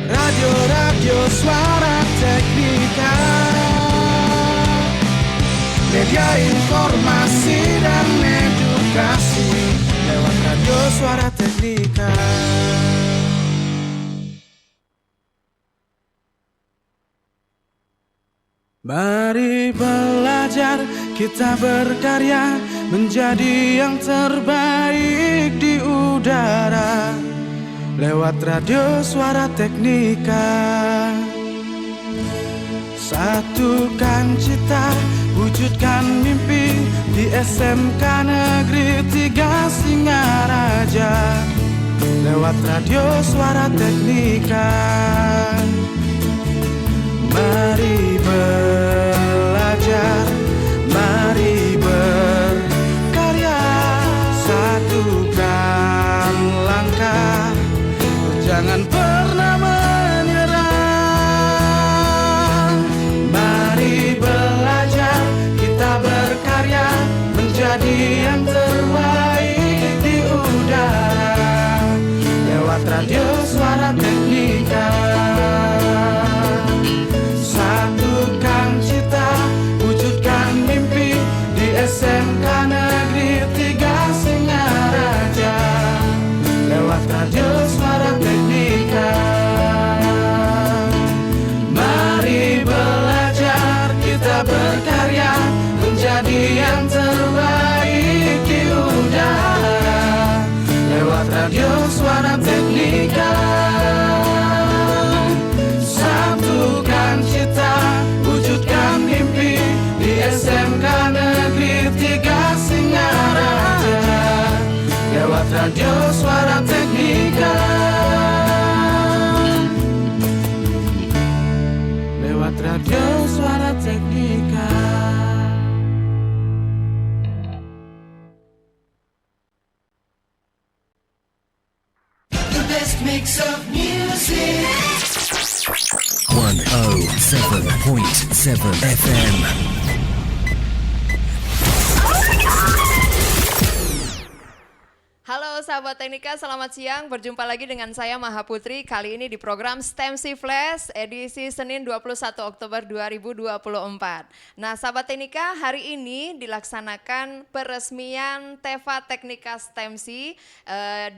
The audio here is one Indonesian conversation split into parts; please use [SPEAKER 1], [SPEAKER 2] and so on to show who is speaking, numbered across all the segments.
[SPEAKER 1] Radio Suara Teknika, media informasi dan edukasi lewat Radio Suara Teknika. Mari belajar, kita berkarya, menjadi yang terbaik di udara lewat Radio Suara Teknika. Satukan cita, wujudkan mimpi di SMK Negeri 3 Singaraja lewat Radio Suara Teknika. Mari belajar, mari berkarya, satukan langkah, jangan pernah menyerah. Mari belajar, kita berkarya, menjadi yang terbaik di udara lewat Radio Suara Teknika. Satukan cita, wujudkan mimpi di SMK Negeri 3 Singaraja lewat Radio Suara Teknika. Mari belajar, kita berkarya, menjadi yang terbaik di udara lewat Radio Suara Teknika. Satukan cita, wujudkan mimpi di SMK Negeri 3 Singaraja lewat Radio Suara Teknika. Lewat Radio Suara Teknika. The best mix of music.
[SPEAKER 2] 107.7 FM.
[SPEAKER 3] Halo sahabat Teknika, selamat siang. Berjumpa lagi dengan saya Maha Putri. Kali ini di program STEMC Flash edisi Senin 21 Oktober 2024. Nah sahabat Teknika, hari ini dilaksanakan peresmian TEFA Teknika STEMC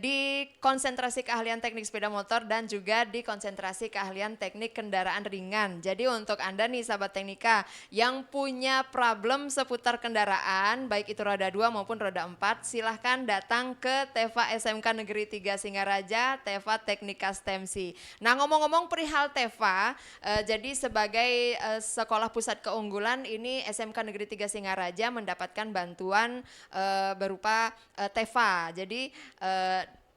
[SPEAKER 3] di konsentrasi keahlian teknik sepeda motor dan juga di konsentrasi keahlian teknik kendaraan ringan. Jadi untuk Anda nih sahabat Teknika yang punya problem seputar kendaraan, baik itu roda 2 maupun roda 4, silahkan datang ke TEFA SMK Negeri 3 Singaraja, TEFA Teknika STEMC. Nah ngomong-ngomong perihal TEFA, jadi sebagai sekolah pusat keunggulan ini SMK Negeri 3 Singaraja mendapatkan bantuan berupa TEFA. Jadi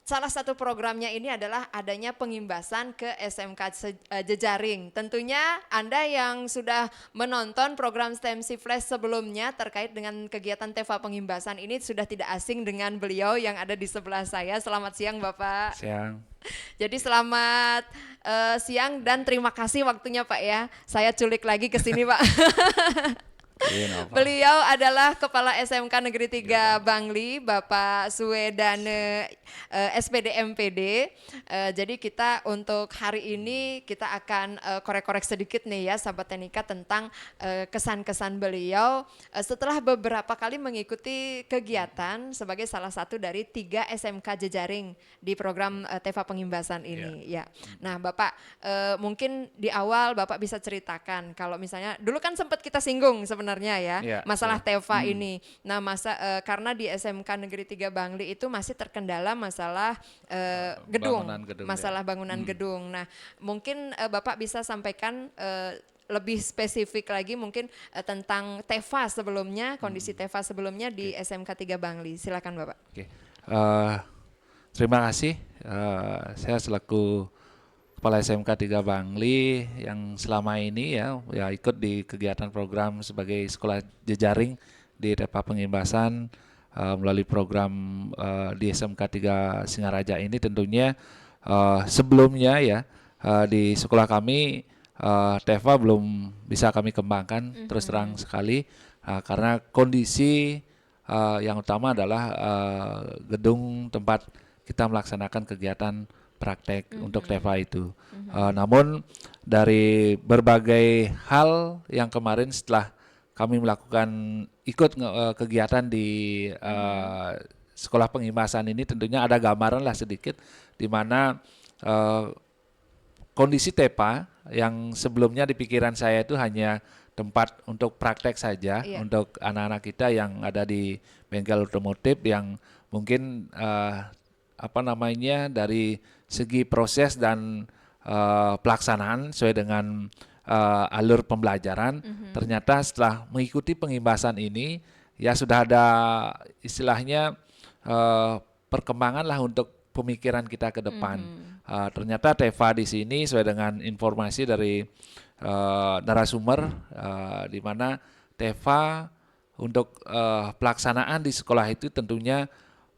[SPEAKER 3] salah satu programnya ini adalah adanya pengimbasan ke SMK jejaring. Tentunya Anda yang sudah menonton program STEMC Flash sebelumnya terkait dengan kegiatan TEFA pengimbasan ini sudah tidak asing dengan beliau yang ada di sebelah saya. Selamat siang Bapak.
[SPEAKER 4] Siang.
[SPEAKER 3] Jadi selamat siang dan terima kasih waktunya Pak ya. Saya culik lagi ke sini Pak. Beliau adalah Kepala SMK Negeri 3 Bangli, Bapak Suwedane SPD MPD. Jadi kita untuk hari ini kita akan korek-korek sedikit nih ya sahabat Teknika tentang kesan-kesan beliau setelah beberapa kali mengikuti kegiatan sebagai salah satu dari 3 SMK jejaring di program TEFA pengimbasan ini ya. Nah Bapak mungkin di awal Bapak bisa ceritakan kalau misalnya dulu kan sempat kita singgung sebenarnya ya, masalah TEFA ini. Nah, karena di SMK Negeri 3 Bangli itu masih terkendala masalah gedung, masalah bangunan gedung. Nah, mungkin Bapak bisa sampaikan lebih spesifik lagi mungkin tentang TEFA sebelumnya, kondisi TEFA sebelumnya di SMK 3 Bangli. Silakan Bapak.
[SPEAKER 4] Terima kasih. Saya selaku Kepala SMK 3 Bangli yang selama ini ya ikut di kegiatan program sebagai sekolah jejaring di TEFA pengimbasan melalui program di SMK 3 Singaraja ini. Tentunya sebelumnya ya di sekolah kami TEFA belum bisa kami kembangkan terus terang sekali karena kondisi yang utama adalah gedung tempat kita melaksanakan kegiatan praktek untuk TEFA itu. Namun dari berbagai hal yang kemarin setelah kami melakukan kegiatan di sekolah pengimbasan ini, tentunya ada gambaran lah sedikit di mana kondisi TEPA yang sebelumnya di pikiran saya itu hanya tempat untuk praktek saja untuk anak-anak kita yang ada di bengkel otomotif yang mungkin dari segi proses dan pelaksanaan sesuai dengan alur pembelajaran. Ternyata setelah mengikuti pengimbasan ini ya sudah ada istilahnya perkembangan lah untuk pemikiran kita ke depan. Ternyata TEFA di sini sesuai dengan informasi dari narasumber di mana TEFA untuk pelaksanaan di sekolah itu tentunya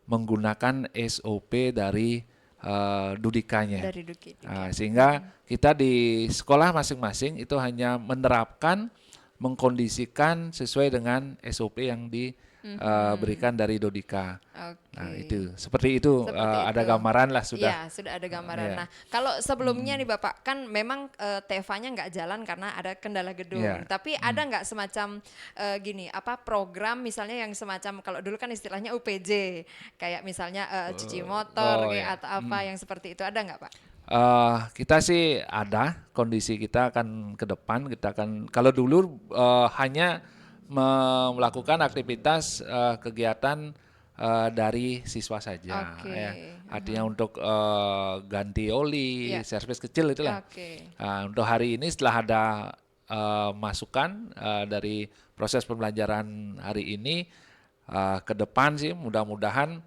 [SPEAKER 4] menggunakan SOP dari Dudikanya. Sehingga kita di sekolah masing-masing itu hanya menerapkan, mengkondisikan sesuai dengan SOP yang diberikan dari Dodika. Nah itu seperti itu, ada gambaran lah sudah.
[SPEAKER 3] Iya, sudah ada gambaran. Nah kalau sebelumnya nih Bapak, kan memang TEFA-nya nggak jalan karena ada kendala gedung. Tapi ada nggak semacam program misalnya yang semacam, kalau dulu kan istilahnya UPJ, kayak misalnya cuci motor atau apa yang seperti itu, ada nggak Pak?
[SPEAKER 4] Kita sih ada, kondisi kita akan ke depan, kita akan, kalau dulu hanya melakukan aktivitas kegiatan dari siswa saja, artinya untuk ganti oli, servis kecil itulah. Untuk hari ini setelah ada masukan dari proses pembelajaran hari ini, ke depan sih mudah-mudahan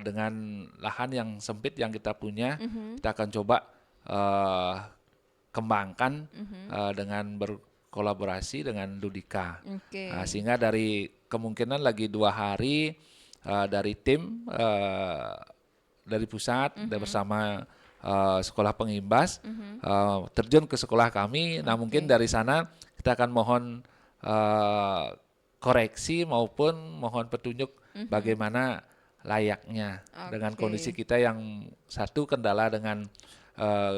[SPEAKER 4] dengan lahan yang sempit yang kita punya, kita akan coba kembangkan dengan berkolaborasi dengan Dudika. Sehingga dari kemungkinan lagi 2 hari dari tim dari pusat bersama sekolah pengimbas terjun ke sekolah kami. Nah mungkin dari sana kita akan mohon koreksi maupun mohon petunjuk bagaimana layaknya dengan kondisi kita yang satu kendala dengan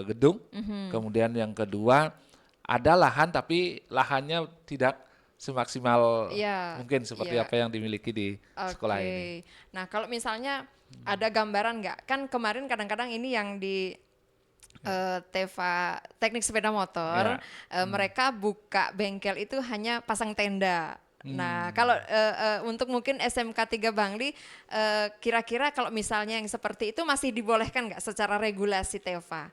[SPEAKER 4] gedung, kemudian yang kedua ada lahan tapi lahannya tidak semaksimal mungkin seperti apa yang dimiliki di sekolah ini.
[SPEAKER 3] Nah kalau misalnya ada gambaran nggak, kan kemarin kadang-kadang ini yang di TEFA teknik sepeda motor, mereka buka bengkel itu hanya pasang tenda. Nah kalau untuk mungkin SMK 3 Bangli, kira-kira kalau misalnya yang seperti itu masih dibolehkan nggak secara regulasi TEFA?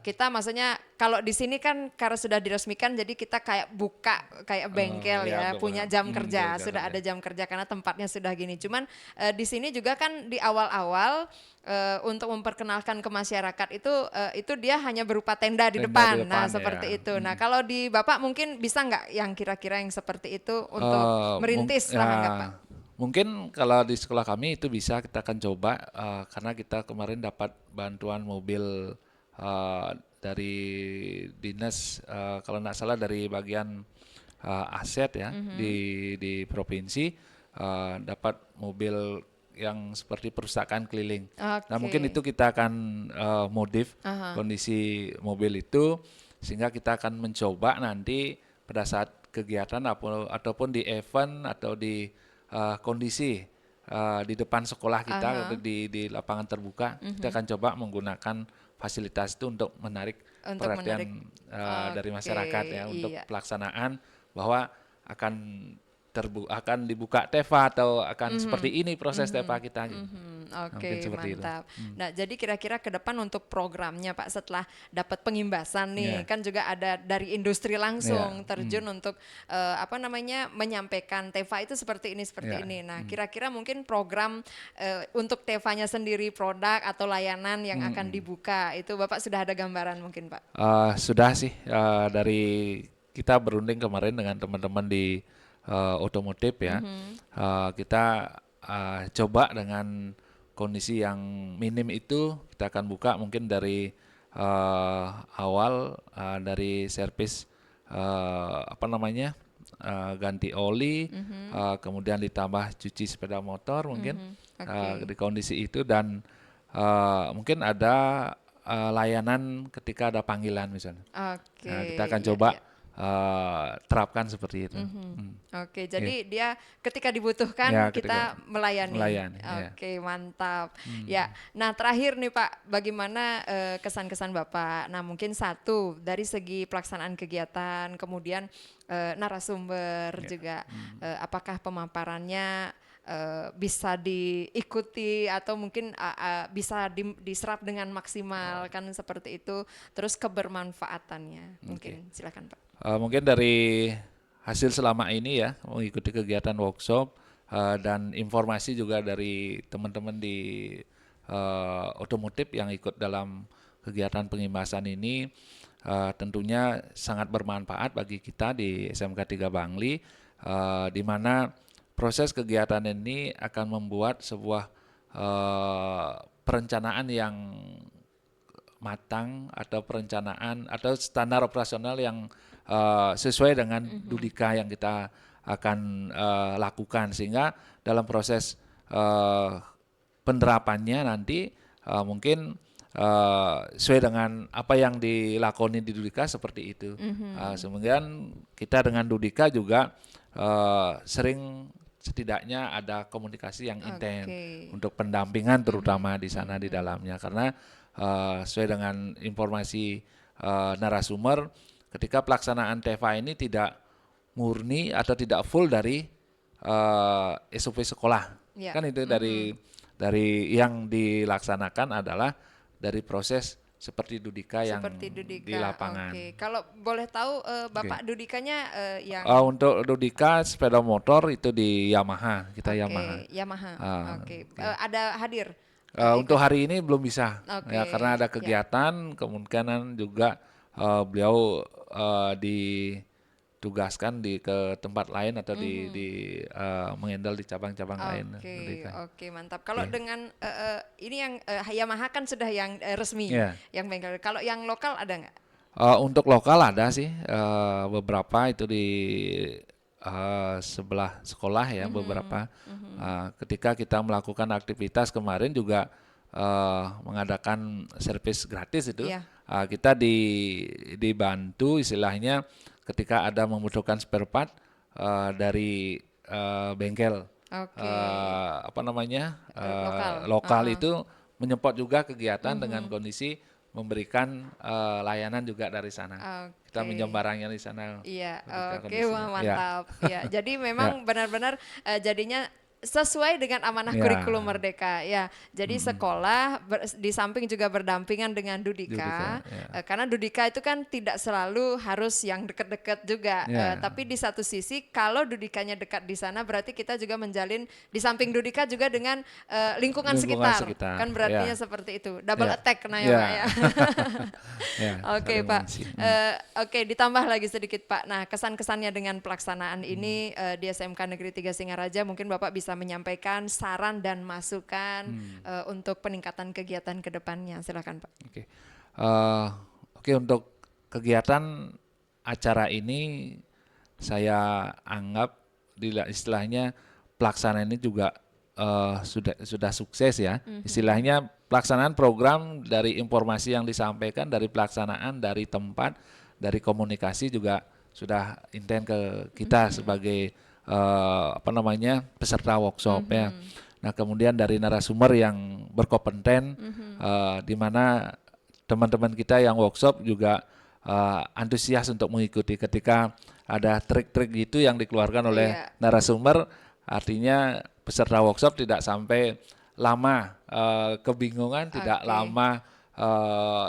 [SPEAKER 3] Kita maksudnya kalau di sini kan karena sudah diresmikan, jadi kita kayak buka kayak bengkel punya jam kerja, sudah ada jam kerja karena tempatnya sudah gini. Cuman di sini juga kan di awal-awal untuk memperkenalkan ke masyarakat itu dia hanya berupa tenda di depan. Nah seperti itu. Nah kalau di Bapak mungkin bisa nggak yang kira-kira yang seperti itu untuk merintis lahan Bapak?
[SPEAKER 4] Mungkin kalau di sekolah kami itu bisa, kita akan coba karena kita kemarin dapat bantuan mobil dari dinas, kalau nggak salah dari bagian aset ya, di provinsi, dapat mobil yang seperti perpustakaan keliling. Nah mungkin itu kita akan modif kondisi mobil itu sehingga kita akan mencoba nanti pada saat kegiatan ataupun di event atau di kondisi di depan sekolah kita di lapangan terbuka, kita akan coba menggunakan fasilitas itu untuk menarik perhatian dari masyarakat ya, untuk pelaksanaan bahwa akan dibuka TEFA atau akan seperti ini proses TEFA kita.
[SPEAKER 3] Mantap. Nah jadi kira-kira ke depan untuk programnya Pak, setelah dapat pengimbasan nih, kan juga ada dari industri langsung terjun untuk menyampaikan TEFA itu seperti ini. Nah kira-kira mungkin program untuk TEFA-nya sendiri, produk atau layanan yang akan dibuka itu Bapak sudah ada gambaran mungkin Pak?
[SPEAKER 4] Sudah sih, dari kita berunding kemarin dengan teman-teman di otomotif ya, kita coba dengan kondisi yang minim itu kita akan buka mungkin dari awal dari servis ganti oli, kemudian ditambah cuci sepeda motor mungkin di kondisi itu, dan mungkin ada layanan ketika ada panggilan misalnya.
[SPEAKER 3] Oke.
[SPEAKER 4] Nah, kita akan
[SPEAKER 3] iya,
[SPEAKER 4] coba
[SPEAKER 3] iya.
[SPEAKER 4] terapkan seperti itu.
[SPEAKER 3] Oke, jadi dia ketika dibutuhkan
[SPEAKER 4] Ya,
[SPEAKER 3] kita
[SPEAKER 4] ketika
[SPEAKER 3] melayani.
[SPEAKER 4] melayani, ya.
[SPEAKER 3] Oke, mantap. Ya, nah terakhir nih Pak, bagaimana kesan-kesan Bapak? Nah mungkin satu dari segi pelaksanaan kegiatan, kemudian narasumber juga, apakah pemaparannya bisa diikuti atau mungkin bisa diserap dengan maksimal kan seperti itu. Terus kebermanfaatannya, mungkin silakan Pak.
[SPEAKER 4] Mungkin dari hasil selama ini ya mengikuti kegiatan workshop dan informasi juga dari teman-teman di otomotif yang ikut dalam kegiatan pengimasan ini tentunya sangat bermanfaat bagi kita di SMK 3 Bangli, di mana proses kegiatan ini akan membuat sebuah perencanaan yang matang atau perencanaan atau standar operasional yang sesuai dengan Dudika yang kita akan lakukan, sehingga dalam proses penerapannya nanti mungkin sesuai dengan apa yang dilakoni di Dudika seperti itu. Kemudian kita dengan Dudika juga sering setidaknya ada komunikasi yang intens untuk pendampingan terutama di sana di dalamnya, karena sesuai dengan informasi narasumber, ketika pelaksanaan TEFA ini tidak murni atau tidak full dari SOP sekolah.
[SPEAKER 3] Ya.
[SPEAKER 4] Kan itu dari yang dilaksanakan adalah dari proses seperti Dudika yang di lapangan.
[SPEAKER 3] Oke. Kalau boleh tahu Bapak Dudikanya yang
[SPEAKER 4] untuk Dudika sepeda motor itu di Yamaha, kita Yamaha.
[SPEAKER 3] Yamaha. Oke. Ada hadir?
[SPEAKER 4] Untuk hari ini belum bisa, ya karena ada
[SPEAKER 3] Ya.
[SPEAKER 4] kegiatan, kemungkinan juga beliau ditugaskan ke tempat lain atau di mengendal di cabang-cabang lain.
[SPEAKER 3] Oke, mantap. Kalau dengan ini yang Yamaha kan sudah yang resmi,
[SPEAKER 4] Yeah.
[SPEAKER 3] yang bengkel. Kalau yang lokal ada nggak?
[SPEAKER 4] Untuk lokal ada sih beberapa itu di sebelah sekolah ya beberapa. Ketika kita melakukan aktivitas kemarin juga mengadakan servis gratis itu,
[SPEAKER 3] Iya.
[SPEAKER 4] kita dibantu istilahnya ketika ada membutuhkan spare part dari bengkel
[SPEAKER 3] Oke.
[SPEAKER 4] apa namanya
[SPEAKER 3] Lokal.
[SPEAKER 4] lokal itu menyempot juga kegiatan dengan kondisi memberikan layanan juga dari sana. Kita minjam barangnya di sana.
[SPEAKER 3] Iya,
[SPEAKER 4] ketika
[SPEAKER 3] oke,
[SPEAKER 4] kondisi.
[SPEAKER 3] wah mantap. Ya, jadi memang benar-benar jadinya sesuai dengan amanah kurikulum Merdeka ya. Jadi sekolah di samping juga berdampingan dengan Dudika, karena Dudika itu kan tidak selalu harus yang dekat-dekat juga. Tapi di satu sisi kalau Dudikanya dekat di sana berarti kita juga menjalin di samping Dudika juga dengan lingkungan sekitar. Kan berartinya seperti itu. Double attack nah ya Pak ya. Oke Pak. Oke, ditambah lagi sedikit Pak. Nah, kesan-kesannya dengan pelaksanaan ini di SMK Negeri 3 Singaraja, mungkin Bapak bisa menyampaikan saran dan masukan untuk peningkatan kegiatan ke depannya. Silakan Pak.
[SPEAKER 4] Oke, untuk kegiatan acara ini saya anggap istilahnya pelaksanaan ini juga sudah sukses ya. Istilahnya pelaksanaan program dari informasi yang disampaikan, dari pelaksanaan, dari tempat, dari komunikasi juga sudah intens ke kita sebagai peserta workshop ya. Nah, kemudian dari narasumber yang berkompeten, di mana teman-teman kita yang workshop juga antusias untuk mengikuti ketika ada trik-trik gitu yang dikeluarkan oleh narasumber, artinya peserta workshop tidak sampai lama kebingungan, tidak lama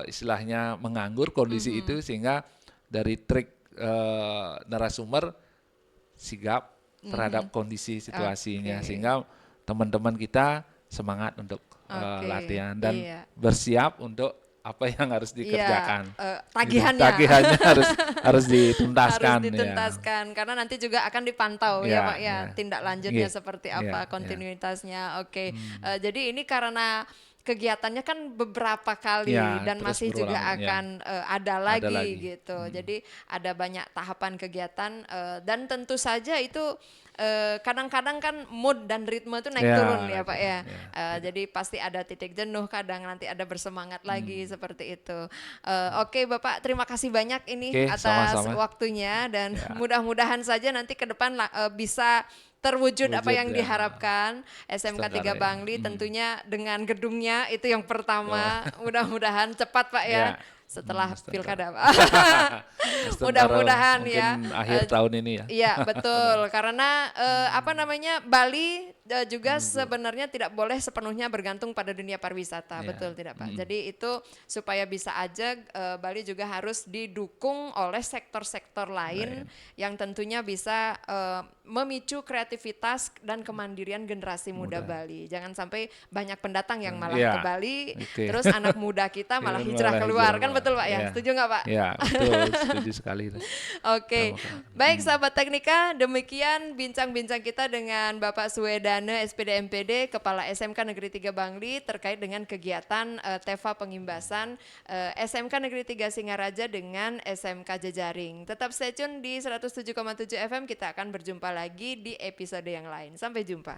[SPEAKER 4] istilahnya menganggur kondisi itu, sehingga dari trik narasumber sigap terhadap kondisi situasinya, sehingga teman-teman kita semangat untuk latihan dan bersiap untuk apa yang harus dikerjakan. Tagihannya harus dituntaskan.
[SPEAKER 3] Harus dituntaskan karena nanti juga akan dipantau ya Pak ya, tindak lanjutnya seperti apa, kontinuitasnya. Jadi ini karena kegiatannya kan beberapa kali dan masih juga akan ada lagi gitu. Jadi ada banyak tahapan kegiatan dan tentu saja itu kadang-kadang kan mood dan ritme itu naik
[SPEAKER 4] Ya,
[SPEAKER 3] turun ya
[SPEAKER 4] naik
[SPEAKER 3] Pak ya.
[SPEAKER 4] turun, ya.
[SPEAKER 3] Jadi pasti ada titik jenuh, kadang nanti ada bersemangat lagi
[SPEAKER 4] Hmm.
[SPEAKER 3] seperti itu. Oke Bapak, terima kasih banyak ini
[SPEAKER 4] Oke,
[SPEAKER 3] atas
[SPEAKER 4] sama-sama.
[SPEAKER 3] waktunya dan
[SPEAKER 4] Ya.
[SPEAKER 3] mudah-mudahan saja nanti ke depan bisa terwujud apa
[SPEAKER 4] Wujud,
[SPEAKER 3] yang
[SPEAKER 4] ya.
[SPEAKER 3] diharapkan. SMK 3
[SPEAKER 4] Setengah ya.
[SPEAKER 3] Bangli tentunya dengan gedungnya itu yang pertama. Mudah-mudahan cepat Pak ya.
[SPEAKER 4] Ya.
[SPEAKER 3] Setelah
[SPEAKER 4] Sebentar.
[SPEAKER 3] pilkada Pak.
[SPEAKER 4] Sebentar,
[SPEAKER 3] Mudah-mudahan ya.
[SPEAKER 4] mungkin akhir tahun ini ya.
[SPEAKER 3] Iya betul, karena apa namanya Bali juga sebenarnya tidak boleh sepenuhnya bergantung pada dunia pariwisata,
[SPEAKER 4] Iya.
[SPEAKER 3] betul tidak Pak? Jadi itu supaya bisa aja Bali juga harus didukung oleh sektor-sektor lain yang tentunya bisa memicu kreativitas dan kemandirian generasi muda Bali. Jangan sampai banyak pendatang yang malah
[SPEAKER 4] Iya.
[SPEAKER 3] ke Bali,
[SPEAKER 4] Oke.
[SPEAKER 3] terus anak muda kita malah
[SPEAKER 4] Iya,
[SPEAKER 3] hijrah
[SPEAKER 4] malah
[SPEAKER 3] keluar,
[SPEAKER 4] hijrah
[SPEAKER 3] kan
[SPEAKER 4] keluar.
[SPEAKER 3] betul Pak ya?
[SPEAKER 4] Iya.
[SPEAKER 3] Setuju nggak Pak?
[SPEAKER 4] Ya, betul, setuju sekali.
[SPEAKER 3] Oke, baik sahabat Teknika, demikian bincang-bincang kita dengan Bapak Suwedana SPD MPD, Kepala SMK Negeri 3 Bangli terkait dengan kegiatan TEVA Pengimbasan SMK Negeri 3 Singaraja dengan SMK Jejaring. Tetap stay tune di 107,7 FM, kita akan berjumpa lagi di episode yang lain. Sampai jumpa.